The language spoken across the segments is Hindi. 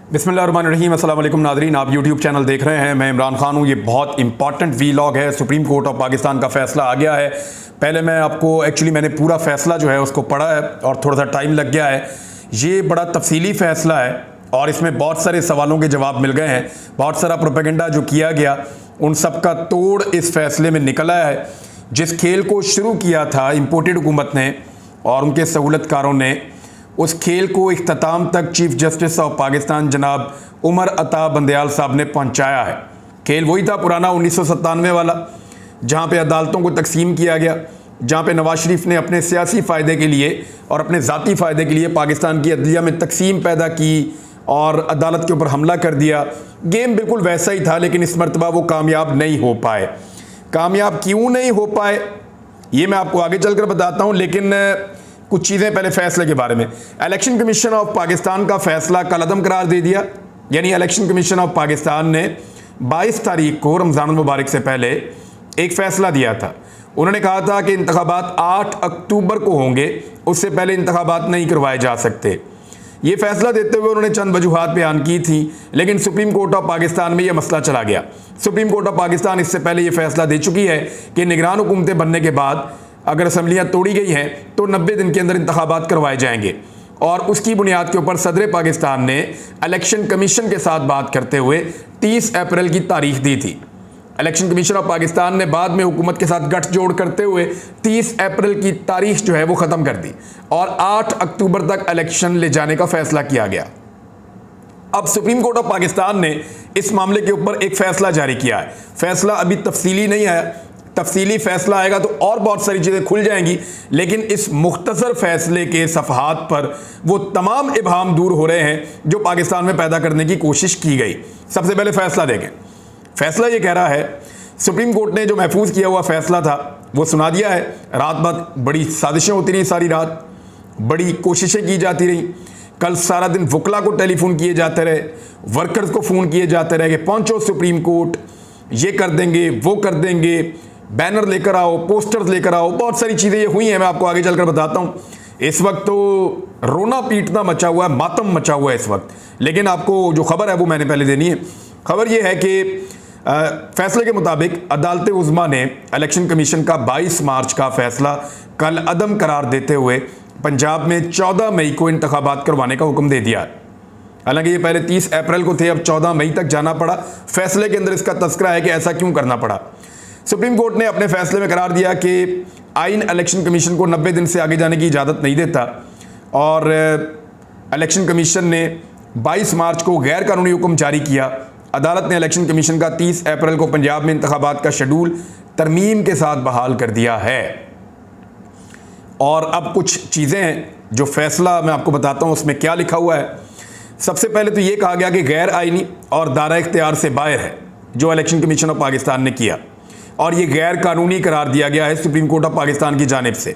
बिस्मिल्लाहिर्रहमानिर्रहीम। अस्सलाम वालेकुम नाज़रीन, आप यूट्यूब चैनल देख रहे हैं। मैं इमरान खान हूँ। ये बहुत इंपॉर्टेंट वीलॉग है। सुप्रीम कोर्ट ऑफ पाकिस्तान का फ़ैसला आ गया है। पहले मैं आपको मैंने पूरा फ़ैसला जो है उसको पढ़ा है और थोड़ा सा टाइम लग गया है। ये बड़ा तफसीली फ़ैसला है और इसमें बहुत सारे सवालों के जवाब मिल गए हैं। बहुत सारा प्रोपेगेंडा जो किया गया उन सब का तोड़ इस फ़ैसले में निकला है। जिस खेल को शुरू किया था इम्पोर्टेड हुकूमत ने और उनके सहूलतकारों ने, उस खेल को इख्तिताम तक चीफ जस्टिस ऑफ पाकिस्तान जनाब उमर अता बंदयाल साहब ने पहुंचाया है। खेल वही था पुराना 1997 वाला, जहां पे अदालतों को तकसीम किया गया, जहां पे नवाज शरीफ ने अपने सियासी फ़ायदे के लिए और अपने ज़ाती फ़ायदे के लिए पाकिस्तान की अदलिया में तकसीम पैदा की और अदालत के ऊपर हमला कर दिया। गेम बिल्कुल वैसा ही था, लेकिन इस मरतबा वो कामयाब नहीं हो पाए। कामयाब क्यों नहीं हो पाए ये मैं आपको आगे चलकर बताता हूँ, लेकिन कुछ चीज़ें पहले फ़ैसले के बारे में। इलेक्शन कमीशन ऑफ पाकिस्तान का फ़ैसला कलअदम करार दे दिया। यानी इलेक्शन कमीशन ऑफ पाकिस्तान ने 22 तारीख को रमज़ान मुबारक से पहले एक फ़ैसला दिया था। उन्होंने कहा था कि इंतखाबात 8 अक्टूबर को होंगे, उससे पहले इंतखाबात नहीं करवाए जा सकते। ये फ़ैसला देते हुए उन्होंने चंद वजूहात बयान की थी, लेकिन सुप्रीम कोर्ट ऑफ पाकिस्तान में यह मसला चला गया। सुप्रीम कोर्ट ऑफ पाकिस्तान इससे पहले ये फ़ैसला दे चुकी है कि निगरान हुकूमतें बनने के बाद अगर असम्बलियाँ तोड़ी गई हैं तो 90 दिन के अंदर इंतखाबात करवाए जाएंगे। और उसकी बुनियाद के ऊपर सदर पाकिस्तान ने इलेक्शन कमीशन के साथ बात करते हुए 30 अप्रैल की तारीख दी थी। इलेक्शन कमीशन ऑफ पाकिस्तान ने बाद में हुकूमत के साथ गठजोड़ करते हुए 30 अप्रैल की तारीख जो है वो ख़त्म कर दी और 8 अक्टूबर तक इलेक्शन ले जाने का फैसला किया गया। अब सुप्रीम कोर्ट ऑफ पाकिस्तान ने इस मामले के ऊपर एक फ़ैसला जारी किया है। फैसला अभी तफसीली नहीं है, तफसीली फ़ैसला आएगा तो और बहुत सारी चीज़ें खुल जाएंगी, लेकिन इस मुख्तसर फ़ैसले के सफ़हात पर वो तमाम इबहाम दूर हो रहे हैं जो पाकिस्तान में पैदा करने की कोशिश की गई। सबसे पहले फ़ैसला देखें। फ़ैसला ये कह रहा है, सुप्रीम कोर्ट ने जो महफूज किया हुआ फ़ैसला था वो सुना दिया है। रात भर बड़ी साजिशें होती रही, सारी रात बड़ी कोशिशें की जाती रही। कल सारा दिन वकला को टेलीफोन किए जाते रहे, वर्कर्स को फ़ोन किए जाते रहे कि पहुँचो सुप्रीम कोर्ट, ये कर देंगे वो कर देंगे, बैनर लेकर आओ, पोस्टर्स लेकर आओ। बहुत सारी चीज़ें ये हुई हैं, मैं आपको आगे चलकर बताता हूँ। इस वक्त तो रोना पीटना मचा हुआ है, मातम मचा हुआ है इस वक्त। लेकिन आपको जो खबर है वो मैंने पहले देनी है। खबर ये है कि फैसले के मुताबिक अदालत उज़्मा ने इलेक्शन कमीशन का 22 मार्च का फैसला कल अदम करार देते हुए पंजाब में 14 मई को इंतखाबात करवाने का हुक्म दे दिया। हालांकि ये पहले 30 अप्रैल को थे, अब 14 मई तक जाना पड़ा। फैसले के अंदर इसका तस्करा है कि ऐसा क्यों करना पड़ा। सुप्रीम कोर्ट ने अपने फैसले में करार दिया कि आइन इलेक्शन कमीशन को 90 दिन से आगे जाने की इजाज़त नहीं देता और इलेक्शन कमीशन ने 22 मार्च को गैर कानूनी हुक्म जारी किया। अदालत ने इलेक्शन कमीशन का 30 अप्रैल को पंजाब में इंतखाबात का शेड्यूल तरमीम के साथ बहाल कर दिया है। और अब कुछ चीज़ें हैं जो फैसला मैं आपको बताता हूँ उसमें क्या लिखा हुआ है। सबसे पहले तो ये कहा गया कि गैर आइनी और दायरा इख्तियार से बाहर है जो इलेक्शन कमीशन ऑफ पाकिस्तान ने किया, और ये गैर कानूनी करार दिया गया है सुप्रीम कोर्ट ऑफ पाकिस्तान की जानिब से,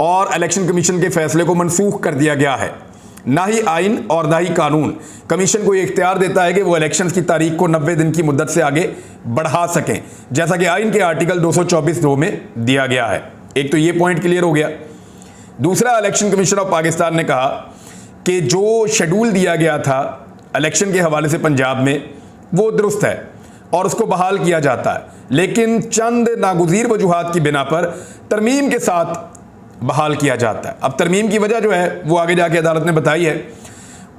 और इलेक्शन कमीशन के फैसले को मनसूख कर दिया गया है। ना ही आइन और ना ही कानून कमीशन को ये इख्तियार देता है कि वो इलेक्शंस की तारीख को 90 दिन की मुद्दत से आगे बढ़ा सकें, जैसा कि आइन के आर्टिकल 224(2) में दिया गया है। एक तो ये पॉइंट क्लियर हो गया। दूसरा, इलेक्शन कमीशन ऑफ पाकिस्तान ने कहा कि जो शेड्यूल दिया गया था इलेक्शन के हवाले से पंजाब में वो दुरुस्त है और उसको बहाल किया जाता है, लेकिन चंद नागुज़ीर वजूहात की बिना पर तरमीम के साथ बहाल किया जाता है। अब तरमीम की वजह जो है वो आगे जाके अदालत ने बताई है।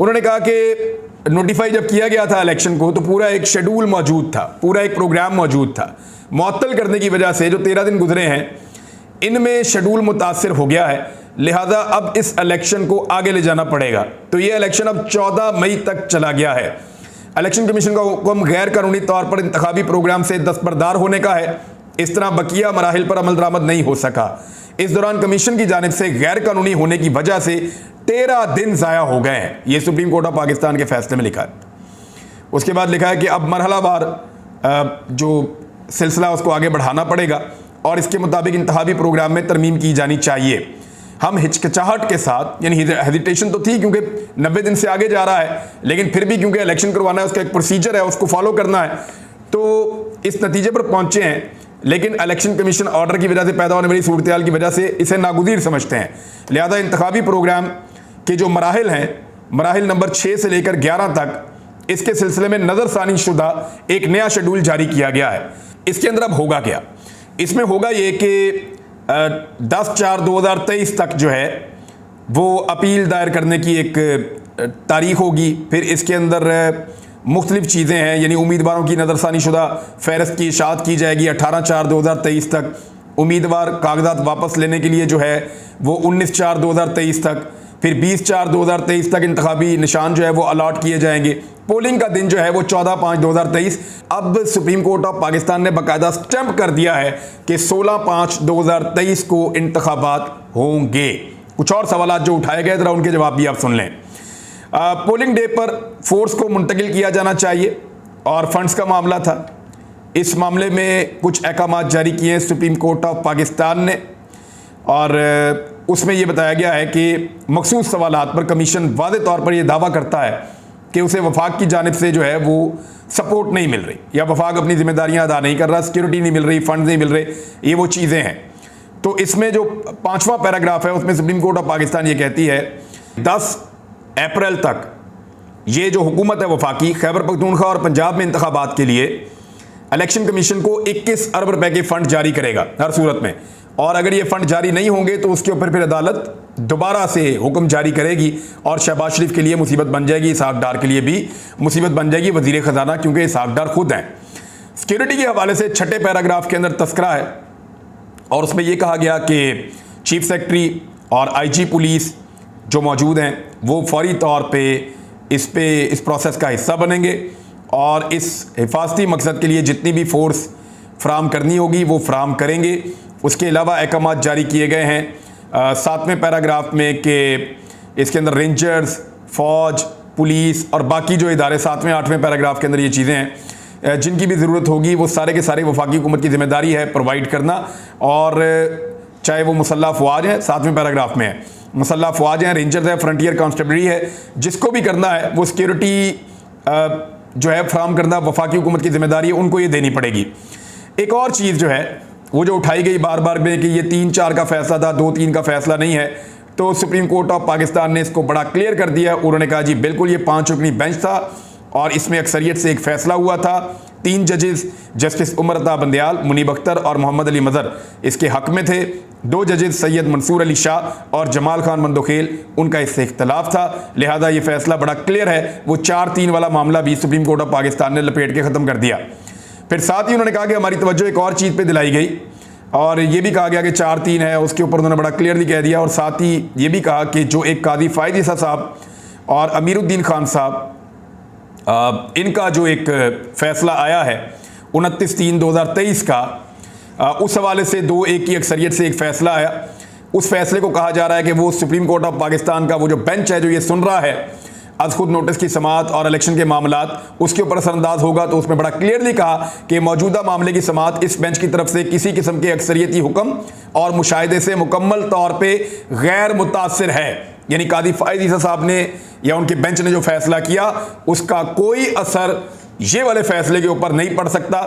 उन्होंने कहा कि नोटिफाई जब किया गया था इलेक्शन को तो पूरा एक शेड्यूल मौजूद था, पूरा एक प्रोग्राम मौजूद था। मुअत्तल करने की वजह से जो 13 दिन गुजरे हैं इनमें शेड्यूल मुतासिर हो गया है, लिहाजा अब इस इलेक्शन को आगे ले जाना पड़ेगा। तो ये इलेक्शन अब 14 मई तक चला गया है। इलेक्शन कमीशन का हुक्म गैर कानूनी तौर पर इंतखाबी प्रोग्राम से दस्तबरदार होने का है। इस तरह बकिया मराहिल पर अमल दरामद नहीं हो सका। इस दौरान कमीशन की जानिब से गैर कानूनी होने की वजह से 13 दिन ज़ाया हो गए हैं। ये सुप्रीम कोर्ट ऑफ पाकिस्तान के फैसले में लिखा है। उसके बाद लिखा है कि अब मरहलावार जो सिलसिला उसको आगे बढ़ाना पड़ेगा और इसके मुताबिक इंतखाबी प्रोग्राम में तरमीम की जानी चाहिए। हम हिचकिचाहट के साथ, यानी हेजिटेशन तो थी क्योंकि 90 दिन से आगे जा रहा है, लेकिन फिर भी क्योंकि इलेक्शन करवाना है, उसका एक प्रोसीजर है, उसको फॉलो करना है, तो इस नतीजे पर पहुंचे हैं। लेकिन इलेक्शन कमीशन ऑर्डर की वजह से पैदा होने वाली सूरत की वजह से इसे नागुज़ीर समझते हैं। लिहाजा इंतखाबी प्रोग्राम के जो मराहिल हैं मराहिल नंबर 6 से लेकर 11 तक इसके सिलसिले में नज़रसानी शुदा एक नया शेड्यूल जारी किया गया है। इसके अंदर अब होगा क्या? इसमें होगा ये कि 10/4/2023 तक जो है वो अपील दायर करने की एक तारीख होगी। फिर इसके अंदर मुख्तलिफ चीज़ें हैं, यानी उम्मीदवारों की नज़रसानी शुदा फ़हरिस्त की इशाअत की जाएगी 18/4/2023 तक। उम्मीदवार कागजात वापस लेने के लिए जो है वो 19/4/2023 तक। फिर 20/4/2023 तक इंतखाबी निशान जो है वो अलॉट किए जाएंगे। पोलिंग का दिन जो है वो 14/5/2023। अब सुप्रीम कोर्ट ऑफ पाकिस्तान ने बाकायदा स्टैंप कर दिया है कि 16/5/2023 को इंतखाबात होंगे। कुछ और सवाल जो उठाए गए ज़रा उनके जवाब भी आप सुन लें। पोलिंग डे पर फोर्स को मुंतकिल किया जाना चाहिए और फंड्स का मामला था। इस मामले में कुछ अहकाम जारी किए हैं सुप्रीम कोर्ट ऑफ पाकिस्तान ने और उसमें यह बताया गया है कि मखसूस सवालात पर कमीशन वाज़ेह तौर पर यह दावा करता है कि उसे वफाक की जानिब से जो है वो सपोर्ट नहीं मिल रही या वफाक अपनी जिम्मेदारियां अदा नहीं कर रहा, सिक्योरिटी नहीं मिल रही, फंड नहीं मिल रहे, ये वो चीज़ें हैं। तो इसमें जो 5वां पैराग्राफ है उसमें सुप्रीम कोर्ट ऑफ पाकिस्तान ये कहती है 10 अप्रैल तक ये जो हुकूमत है वफाकी, खैबर पख्तूनख्वा और पंजाब में इंतखाबात के लिए इलेक्शन कमीशन को 21 अरब रुपए के फंड जारी करेगा हर सूरत में। और अगर ये फंड जारी नहीं होंगे तो उसके ऊपर फिर अदालत दोबारा से हुक्म जारी करेगी और शहबाज शरीफ के लिए मुसीबत बन जाएगी, इसहाक डार के लिए भी मुसीबत बन जाएगी, वजीर खजाना, क्योंकि इसहाक डार खुद हैं। सिक्योरिटी के हवाले से 6ठे पैराग्राफ के अंदर तस्करा है और उसमें यह कहा गया कि चीफ सेक्रेटरी और IG पुलिस जो मौजूद हैं वो फौरी तौर पे इस प्रोसेस का हिस्सा बनेंगे और इस हिफाजती मकसद के लिए जितनी भी फोर्स फ्राहम करनी होगी वो फ्राहम करेंगे। उसके अलावा अहकाम जारी किए गए हैं 7वें पैराग्राफ में कि इसके अंदर रेंजर्स, फौज, पुलिस और बाकी जो इदारे 7वें 8वें पैराग्राफ के अंदर ये चीज़ें हैं जिनकी भी ज़रूरत होगी वो सारे के सारे वफाकी हुकूमत की जिम्मेदारी है प्रोवाइड करना। और चाहे वो मुसल्लह फ़ौज है, 7वें पैराग्राफ में है, मुसल्लह फ़ौज हैं, रेंजर्स है, फ्रंटियर कांस्टेबलरी है, जिसको भी करना है वो सिक्योरिटी जो है फ्राहम करना वफाकी हुकूमत की जिम्मेदारी है, उनको ये देनी पड़ेगी। एक और चीज़ जो है वो जो उठाई गई बार बार में कि ये 3-4 का फैसला था, 2-3 का फैसला नहीं है, तो सुप्रीम कोर्ट ऑफ पाकिस्तान ने इसको बड़ा क्लियर कर दिया। उन्होंने कहा जी बिल्कुल ये 5 रुकनी बेंच था और इसमें अक्सरियत से एक फैसला हुआ था। 3 जजेस जस्टिस उमर अता बंदयाल, मुनीब अख्तर और मोहम्मद अली मज़हर इसके हक में थे। 2 जजेस सैयद मंसूर अली शाह और जमाल खान मंदोखेल, उनका इससे इख्तलाफ था, लिहाजा ये फैसला बड़ा क्लियर है। वो 4-3 वाला मामला भी सुप्रीम कोर्ट ऑफ पाकिस्तान ने लपेट के ख़त्म कर दिया। फिर साथ ही उन्होंने कहा कि हमारी तवज्जो एक और चीज़ पर दिलाई गई और ये भी कहा गया कि 4-3 है, उसके ऊपर उन्होंने बड़ा क्लियरली कह दिया। और साथ ही ये भी कहा कि जो एक कादी फ़ायद ईसा साहब और अमीरुद्दीन खान साहब इनका जो एक फ़ैसला आया है 29/3/2023 का, उस हवाले से 2-1 की अक्सरियत से एक फ़ैसला आया। उस फैसले को कहा जा रहा है कि वो सुप्रीम कोर्ट ऑफ पाकिस्तान का वो जो बेंच है जो ये सुन रहा है आज खुद नोटिस की समाअत और इलेक्शन के मामलात, उसके ऊपर असरअंदाज होगा। तो उसमें बड़ा क्लियरली कहा कि मौजूदा मामले की समाअत इस बेंच की तरफ से किसी किस्म के अक्सरियती हुक्म और मुशाहिदे से मुकम्मल तौर पे गैर मुतासिर है। यानी कादी फ़ायद ईसा साहब ने या उनके बेंच ने जो फैसला किया उसका कोई असर ये वाले फैसले के ऊपर नहीं पड़ सकता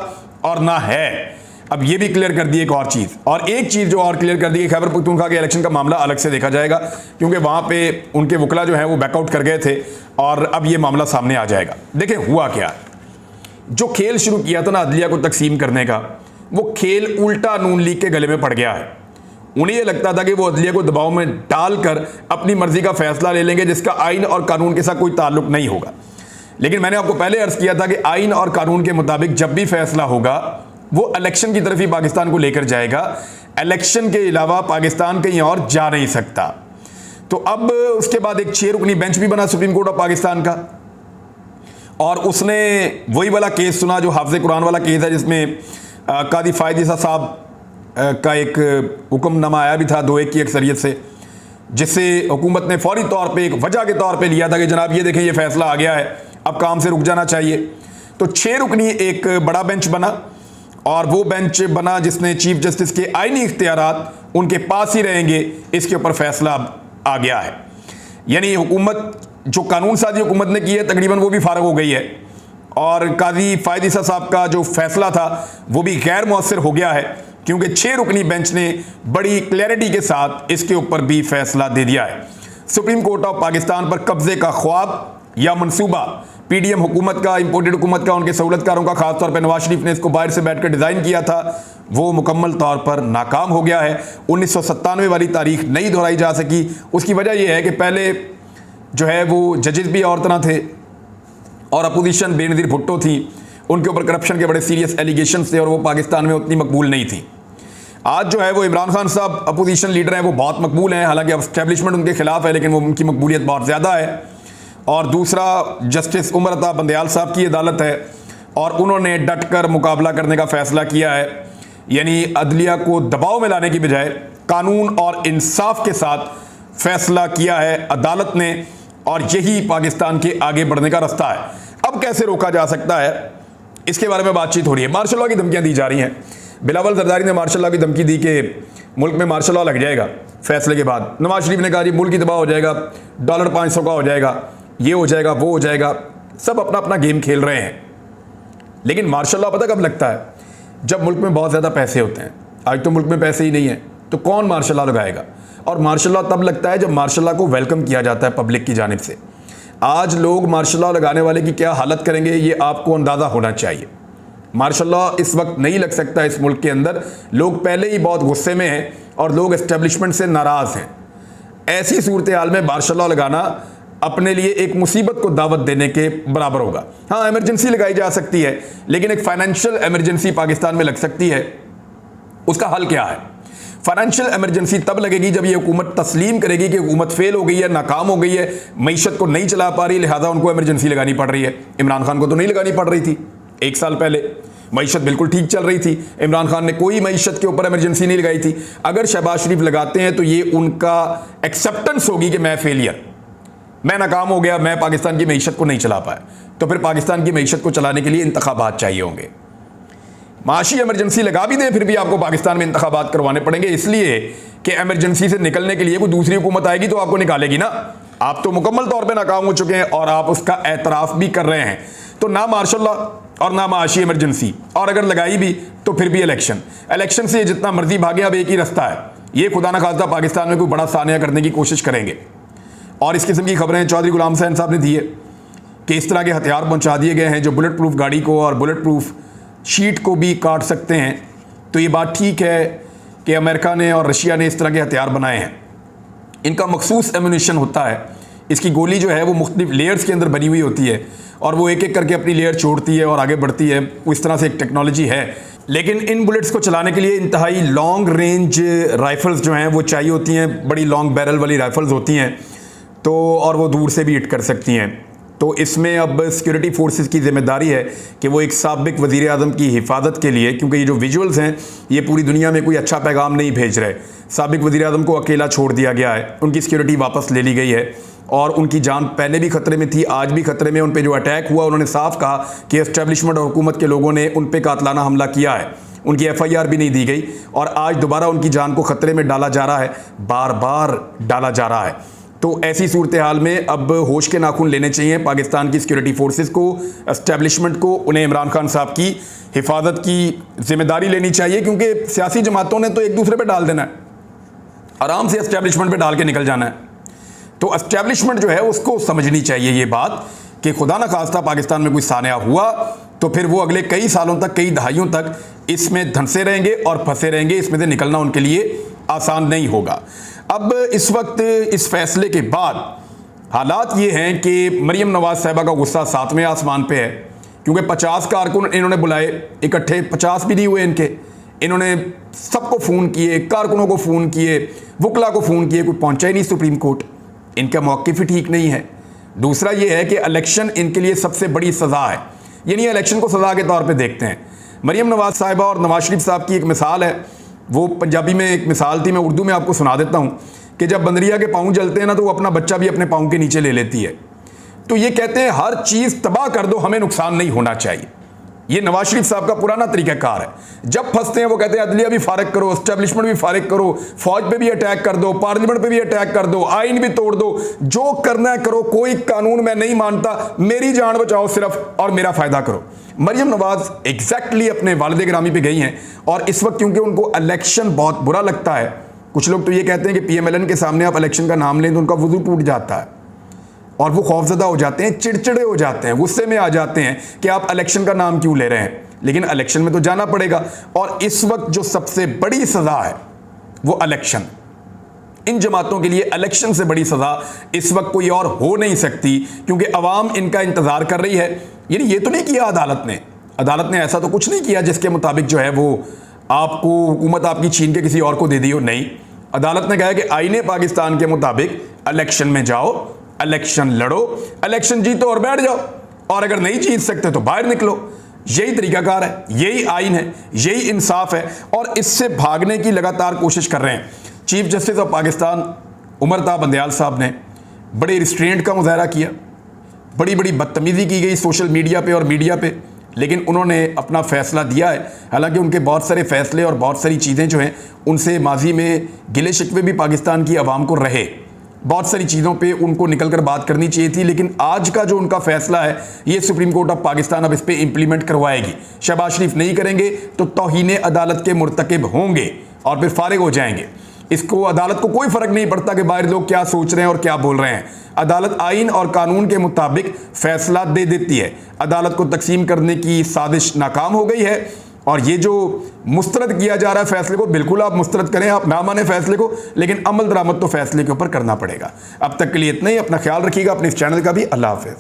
और ना है। अब ये भी क्लियर कर दी एक और चीज़, और एक चीज़ जो और क्लियर कर दी, खैबर पख्तूनख्वा के इलेक्शन का मामला अलग से देखा जाएगा क्योंकि वहाँ पे उनके वकला जो है वो बैकआउट कर गए थे और अब ये मामला सामने आ जाएगा। देखें हुआ क्या, जो खेल शुरू किया था ना अदलिया को तकसीम करने का, वो खेल उल्टा नून लीग के गले में पड़ गया है। उन्हें यह लगता था कि वो अदलिया को दबाव में डालकर अपनी मर्जी का फैसला ले लेंगे जिसका आइन और कानून के साथ कोई ताल्लुक नहीं होगा। लेकिन मैंने आपको पहले अर्ज किया था कि आइन और कानून के मुताबिक जब भी फैसला होगा वो इलेक्शन की तरफ ही पाकिस्तान को लेकर जाएगा। इलेक्शन के अलावा पाकिस्तान कहीं और जा नहीं सकता। तो अब उसके बाद एक 6 रुकनी बेंच भी बना सुप्रीम कोर्ट ऑफ पाकिस्तान का और उसने वही वाला केस सुना जो हाफिज़ कुरान वाला केस है जिसमें कादी फ़ायद ईसा साहब का एक हुक्मनामा आया भी था 2-1 की अक्सरियत से, जिससे हुकूमत ने फौरी तौर पे एक वजह के तौर पे लिया था कि जनाब ये देखें ये फैसला आ गया है, अब काम से रुक जाना चाहिए। तो 6 रुकनी एक बड़ा बेंच बना और वो बेंच बना जिसने चीफ जस्टिस के आईनी इख्तियारात उनके पास ही रहेंगे, इसके ऊपर फैसला आ गया है। यानी हुकूमत जो कानून साजी हुकूमत ने की है तकरीबन वो भी फारग हो गई है और कादी फ़ायद ईसा साहब का जो फैसला था वो भी गैर मुअस्सिर हो गया है क्योंकि 6 रुकनी बेंच ने बड़ी क्लैरिटी के साथ इसके ऊपर भी फैसला दे दिया है। सुप्रीम कोर्ट ऑफ पाकिस्तान पर कब्जे का ख्वाब या मंसूबा, पीडीएम हुकूमत का, इंपोर्टेड हुकूमत का, उनके सहूलतकारों का, खासतौर पर नवाज शरीफ ने इसको बाहर से बैठकर डिजाइन किया था, वो मुकम्मल तौर पर नाकाम हो गया है। 1997 वाली तारीख नहीं दोहराई जा सकी। उसकी वजह यह है कि पहले जो है वो जजेस भी और तरह थे और अपोजिशन बेनज़ीर भुट्टो थी, उनके ऊपर करप्शन के बड़े सीरियस एलिगेशन थे और वो पाकिस्तान में उतनी मकबूल नहीं थी। आज जो है वो इमरान खान साहब अपोजिशन लीडर हैं, वो बहुत मकबूल हैं, हालांकि अब एस्टेब्लिशमेंट उनके खिलाफ है लेकिन वो उनकी मकबूलियत बहुत ज़्यादा है। और दूसरा जस्टिस उमर अता बंदयाल साहब की अदालत है और उन्होंने डट कर मुकाबला करने का फैसला किया है, यानी अदलिया को दबाव में लाने की बजाय कानून और इंसाफ के साथ फैसला किया है अदालत ने, और यही पाकिस्तान के आगे बढ़ने का रास्ता है। अब कैसे रोका जा सकता है, इसके बारे में बातचीत हो रही है। मार्शल लॉ की धमकियां दी जा रही हैं। बिलावल जरदारी ने मार्शल लॉ की धमकी दी कि मुल्क में मार्शल लॉ लग जाएगा फैसले के बाद। नवाज शरीफ ने कहा जी मुल्क ही तबाह हो जाएगा, डॉलर 500 का हो जाएगा, ये हो जाएगा, वो हो जाएगा। सब अपना अपना गेम खेल रहे हैं। लेकिन मार्शल लॉ पता कब लगता है? जब मुल्क में बहुत ज़्यादा पैसे होते हैं। आज तो मुल्क में पैसे ही नहीं है, तो कौन मार्शल लॉ लगाएगा? और मार्शल लॉ तब लगता है जब मार्शल लॉ को वेलकम किया जाता है पब्लिक की जानिब से। आज लोग मार्शल लॉ लगाने वाले की क्या हालत करेंगे, ये आपको अंदाज़ा होना चाहिए। मार्शल लॉ इस वक्त नहीं लग सकता इस मुल्क के अंदर। लोग पहले ही बहुत गुस्से में हैं और लोग एस्टेब्लिशमेंट से नाराज़ हैं। ऐसी सूरत हाल में मार्शल लॉ लगाना अपने लिए एक मुसीबत को दावत देने के बराबर होगा। हाँ, इमरजेंसी लगाई जा सकती है, लेकिन एक फाइनेंशियल इमरजेंसी पाकिस्तान में लग सकती है। उसका हल क्या है? फाइनेंशियल इमरजेंसी तब लगेगी जब ये हुकूमत तस्लीम करेगी कि हुकूमत फेल हो गई है, नाकाम हो गई है, मईशत को नहीं चला पा रही, लिहाजा उनको इमरजेंसी लगानी पड़ रही है। इमरान खान को तो नहीं लगानी पड़ रही थी। 1 साल पहले मईशत बिल्कुल ठीक चल रही थी, इमरान खान ने कोई मईशत के ऊपर इमरजेंसी नहीं लगाई थी। अगर शहबाज शरीफ लगाते हैं तो ये उनका एक्सेप्टेंस होगी कि मैं फेलियर, मैं नाकाम हो गया, मैं पाकिस्तान की मईशत को नहीं चला पाया। तो फिर पाकिस्तान की मईशत को चलाने के लिए इंतखाबात चाहिए होंगे। माशी इमरजेंसी लगा भी दें फिर भी आपको पाकिस्तान में इंतखाबात करवाने पड़ेंगे, इसलिए कि इमरजेंसी से निकलने के लिए कोई दूसरी हुकूमत आएगी तो आपको निकालेगी ना। आप तो मुकम्मल तौर पे नाकाम हो चुके हैं और आप उसका एतराफ़ भी कर रहे हैं। तो ना मार्शल लॉ और ना माशी इमरजेंसी, और अगर लगाई भी तो फिर भी इलेक्शन से जितना मर्जी भागे, अब एक ही रास्ता है। ये खुदा न खास्ता पाकिस्तान में कोई बड़ा सानिया करने की कोशिश करेंगे। और इस किस्म की खबरें चौधरी गुलाम हुसैन साहब ने दी है कि इस तरह के हथियार पहुंचा दिए गए हैं जो बुलेट प्रूफ गाड़ी को और बुलेट प्रूफ शीट को भी काट सकते हैं। तो ये बात ठीक है कि अमेरिका ने और रशिया ने इस तरह के हथियार बनाए हैं। इनका मखसूस एम्यूनिशन होता है। इसकी गोली जो है वो मुख्तलिफ लेयर्स के अंदर बनी हुई होती है और वो एक एक करके अपनी लेयर छोड़ती है और आगे बढ़ती है। इस तरह से एक टेक्नोलॉजी है। लेकिन इन बुलेट्स को चलाने के लिए इंतहाई लॉन्ग रेंज राइफल्स जो हैं वो चाहिए होती हैं। बड़ी लॉन्ग बैरल वाली राइफल्स होती हैं, तो और वो दूर से भी हिट कर सकती हैं। तो इसमें अब सिक्योरिटी फोर्सेस की जिम्मेदारी है कि वो एक साबिक वज़ीर आज़म की हिफाजत के लिए, क्योंकि ये जो विजुअल्स हैं ये पूरी दुनिया में कोई अच्छा पैगाम नहीं भेज रहे। साबिक वज़ीर आज़म को अकेला छोड़ दिया गया है, उनकी सिक्योरिटी वापस ले ली गई है और उनकी जान पहले भी खतरे में थी, आज भी खतरे में। उन पर जो अटैक हुआ उन्होंने साफ कहा कि एस्टेब्लिशमेंट और हुकूमत के लोगों ने उन पर कातलाना हमला किया है। उनकी FIR भी नहीं दी गई और आज दोबारा उनकी जान को खतरे में डाला जा रहा है, बार बार डाला जा रहा है। तो ऐसी सूरत हाल में अब होश के नाखून लेने चाहिए पाकिस्तान की सिक्योरिटी फोर्सेस को, एस्टेब्लिशमेंट को। उन्हें इमरान खान साहब की हिफाजत की जिम्मेदारी लेनी चाहिए, क्योंकि सियासी जमातों ने तो एक दूसरे पे डाल देना है, आराम से एस्टेब्लिशमेंट पे डाल के निकल जाना है। तो एस्टेब्लिशमेंट जो है उसको समझनी चाहिए ये बात कि खुदा न खास्ता पाकिस्तान में कोई सानिया हुआ तो फिर वो अगले कई सालों तक, कई दहाइयों तक इसमें धंसे रहेंगे और फंसे रहेंगे। इसमें से निकलना उनके लिए आसान नहीं होगा। अब इस वक्त इस फैसले के बाद हालात ये हैं कि मरियम नवाज साहिबा का गुस्सा 7वें आसमान पे है, क्योंकि 50 कारकुन इन्होंने बुलाए, इकट्ठे 50 भी नहीं हुए इनके। इन्होंने सबको फ़ोन किए, कारकुनों को फ़ोन किए, वकला को फ़ोन किए, कोई पहुंचा ही नहीं सुप्रीम कोर्ट। इनका मौक़िफ़ ही ठीक नहीं है। दूसरा ये है कि इलेक्शन इनके लिए सबसे बड़ी सज़ा है, यानी इलेक्शन को सज़ा के तौर पर देखते हैं। मरियम नवाज साहिबा और नवाज शरीफ साहब की एक मिसाल है, वो पंजाबी में एक मिसाल थी, मैं उर्दू में आपको सुना देता हूँ कि जब बंदरिया के पाँव जलते हैं ना तो वो अपना बच्चा भी अपने पाँव के नीचे ले लेती है। तो ये कहते हैं हर चीज़ तबाह कर दो, हमें नुकसान नहीं होना चाहिए। ये नवाज शरीफ साहब का पुराना तरीक़ाकार है। जब फंसते हैं वो कहते हैं अदलिया भी फारिग करो, एस्टेब्लिशमेंट भी फारिग करो, फौज पे भी अटैक कर दो, पार्लियामेंट पे भी अटैक कर दो, आइन भी तोड़ दो, जो करना है करो, कोई कानून मैं नहीं मानता, मेरी जान बचाओ सिर्फ और मेरा फ़ायदा करो। मरियम नवाज एग्जैक्टली अपने वालिद गिरामी पे गई हैं और इस वक्त क्योंकि उनको इलेक्शन बहुत बुरा लगता है कुछ लोग तो ये कहते हैं कि पीएमएलएन के सामने आप इलेक्शन का नाम लें तो उनका वजू टूट जाता है और वो खौफजदा हो जाते हैं, चिड़चिड़े हो जाते हैं, गुस्से में आ जाते हैं कि आप इलेक्शन का नाम क्यों ले रहे हैं। लेकिन इलेक्शन में तो जाना पड़ेगा और इस वक्त जो सबसे बड़ी सजा है वो इलेक्शन। इन जमातों के लिए इलेक्शन से बड़ी सजा इस वक्त कोई और हो नहीं सकती, क्योंकि अवाम इनका इंतजार कर रही है। यानी ये तो नहीं किया अदालत ने ऐसा तो कुछ नहीं किया जिसके मुताबिक जो है वो आपको हुकूमत आपकी छीन के किसी और को दे दी हो। नहीं, अदालत ने कहा है कि आईने पाकिस्तान के मुताबिक इलेक्शन में जाओ, इलेक्शन लड़ो, इलेक्शन जीतो और बैठ जाओ, और अगर नहीं जीत सकते तो बाहर निकलो। यही तरीकाकार है, यही आइन है, यही इंसाफ है और इससे भागने की लगातार कोशिश कर रहे हैं। Chief Justice of Pakistan Umar Ata Bandial साहब ने बड़े रिस्ट्रेंट का मुजाहरा किया, बड़ी बड़ी बदतमीज़ी की गई सोशल मीडिया पे और मीडिया पे, लेकिन उन्होंने अपना फ़ैसला दिया है। हालांकि उनके बहुत सारे फ़ैसले और बहुत सारी चीज़ें जो हैं उनसे माजी में गिले शिकवे भी पाकिस्तान की आवाम को रहे, बहुत सारी चीज़ों पे उनको निकल कर बात करनी चाहिए थी। लेकिन आज का जो उनका फ़ैसला है ये सुप्रीम कोर्ट ऑफ पाकिस्तान अब इस पर इम्प्लीमेंट करवाएगी। शहबाज शरीफ नहीं करेंगे तो तौहीन अदालत के मुर्तकिब होंगे और फिर फारिग हो जाएंगे। इसको अदालत को कोई फ़र्क नहीं पड़ता कि बाहर लोग क्या सोच रहे हैं और क्या बोल रहे हैं। अदालत आइन और कानून के मुताबिक फ़ैसला दे देती है। अदालत को तकसीम करने की साजिश नाकाम हो गई है और ये जो मुस्तरद किया जा रहा है फैसले को, बिल्कुल आप मुस्तरद करें, आप ना माने फैसले को, लेकिन अमल दरामद तो फैसले के ऊपर करना पड़ेगा। अब तक के लिए इतना ही। अपना ख्याल रखिएगा, अपने इस चैनल का भी। अल्लाह हाफ़िज़।